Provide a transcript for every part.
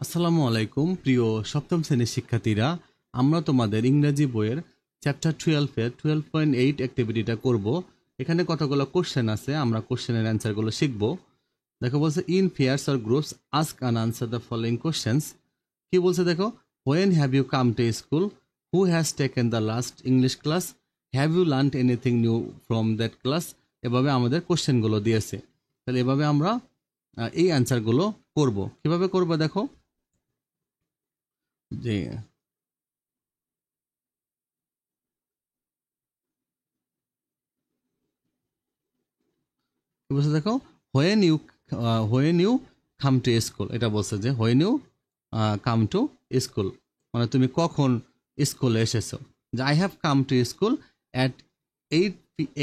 আসসালামু আলাইকুম প্রিয় সপ্তম শ্রেণীর শিক্ষার্থীরা, আমরা তোমাদের ইংরেজি বইয়ের চ্যাপ্টার 12-এর 12.8 অ্যাক্টিভিটিটা করব। এখানে কতগুলো কোশ্চেন আছে, আমরা কোশ্চেনের অ্যান্সারগুলো শিখব। দেখো বলছে in pairs or groups ask and answer the following questions. কি বলছে দেখো, when have you come to school, who has taken the last English class, have you learn anything new from that class. এভাবে আমাদের কোশ্চেনগুলো দিয়েছে। তাহলে এভাবে আমরা এই অ্যান্সারগুলো করব। কিভাবে করব দেখো, যে বলছে দেখো, when you come to school, এটা বলছে যে when you come to school মানে তুমি কখন স্কুলে এসেছো। যে I have come to school at 8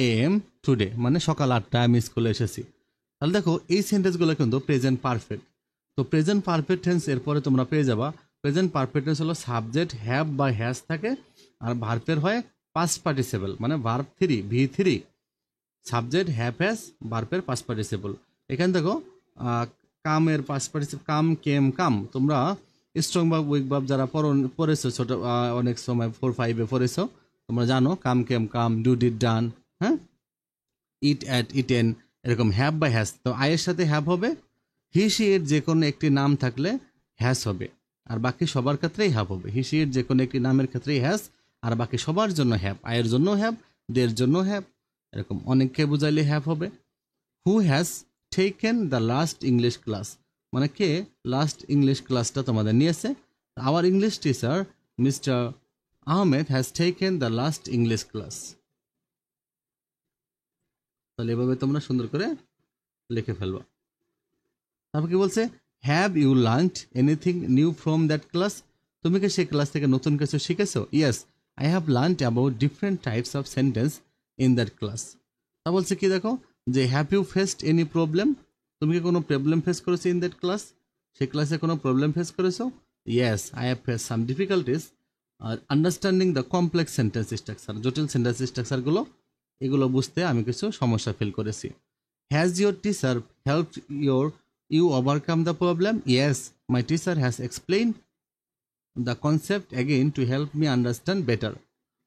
AM today, মানে সকাল 8টায় আমি স্কুলে এসেছি। তাহলে দেখো এই সেন্টেন্সগুলো কিন্তু প্রেজেন্ট পারফেক্ট। তো প্রেজেন্ট পারফেক্ট টেন্স এরপরে তোমরা পেয়ে যাবা। প্রেজেন্ট পারফেক্ট টেন্স হলো সাবজেক্ট হ্যাভ বা হ্যাজ থাকে, আর ভার্বের হয় পাস্ট পার্টিসিপল, মানে verb 3 V3, subject have has, ভার্বের পাস্ট পার্টিসিপল। এখানে দেখো কামের পাস্ট পার্টিসিপল কাম, কেম, কাম। তোমরা স্ট্রং ভার্ব উইক ভার্ব যারা পড়েছো ছোট অনেক সময় 4-5-এ পড়েছো, তোমরা জানো কাম, কেম, কাম, ডু, ডিড, ডান, হ্যাঁ, ইট, অ্যাট, ইটেন, এরকম হ্যাভ বা হ্যাজ। তো আয়ের সাথে হ্যাভ হবে, হি সি এর যে কোনো একটি নাম থাকলে হ্যাজ হবে, আর বাকি সবার ক্ষেত্রেই হ্যাভ হবে। হি সি এর যে কোনো একটি নামের ক্ষেত্রেই হ্যাজ, আর বাকি সবার জন্য হ্যাভ। আয়ের জন্য হ্যাভ, দের জন্য হ্যাভ, এরকম অনেককে বুঝাইলে হ্যাভ হবে। হু has taken the last English class, মানে কে লাস্ট ইংলিশ ক্লাসটা তোমাদের নিয়েছে। Our English teacher mister Ahmed has taken the last English class. তাহলে এভাবে তোমরা সুন্দর করে লিখে ফেলবা। তারপর কি বলছে, have you learned anything new from that class, তুমি কি সেই ক্লাস থেকে নতুন কিছু শিখেছো? Yes, I have learned about different types of sentence in that class. তা বলছে কি দেখো, যে have you faced any problem, তুমি কি কোনো প্রবলেম ফেস করেছো ইন দ্যাট ক্লাস, সেই ক্লাসে কোনো প্রবলেম ফেস করেছো? Yes, I have face some difficulties আর understanding the complex sentence structure, জটিল সেন্টেন্স স্ট্রাকচারগুলো এগুলো বুঝতে আমি কিছু সমস্যা ফিল করেছি। Has your teacher help you overcome the problem? Yes, my teacher has explained the concept again to help me understand better.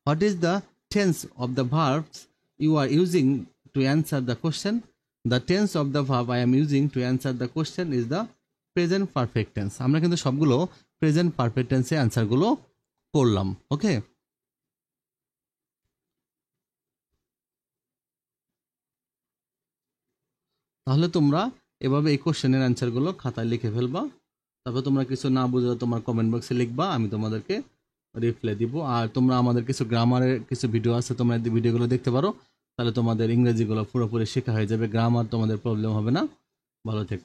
What is the tense of the verbs you are using to answer the question? The tense of the verb I am using to answer the question is the present perfect tense. আমরা কিন্তু সবগুলো present perfect টেন্সে অ্যান্সারগুলো করলাম। ওকে, তাহলে তোমরা এভাবে এই কোশ্চেনের অ্যান্সারগুলো খাতায় লিখে ফেলবা। তারপর তোমরা কিছু না বুঝলে তোমার কমেন্ট বক্সে লিখবা, আমি তোমাদেরকে রিপ্লাই দিব। আর তোমরা আমাদের কিছু গ্রামারের কিছু ভিডিও আছে, তোমরা ভিডিওগুলো দেখতে পারো, তাহলে তোমাদের ইংরেজিগুলো পুরোপুরি শেখা হয়ে যাবে, গ্রামার তোমাদের প্রবলেম হবে না। ভালো থেকো।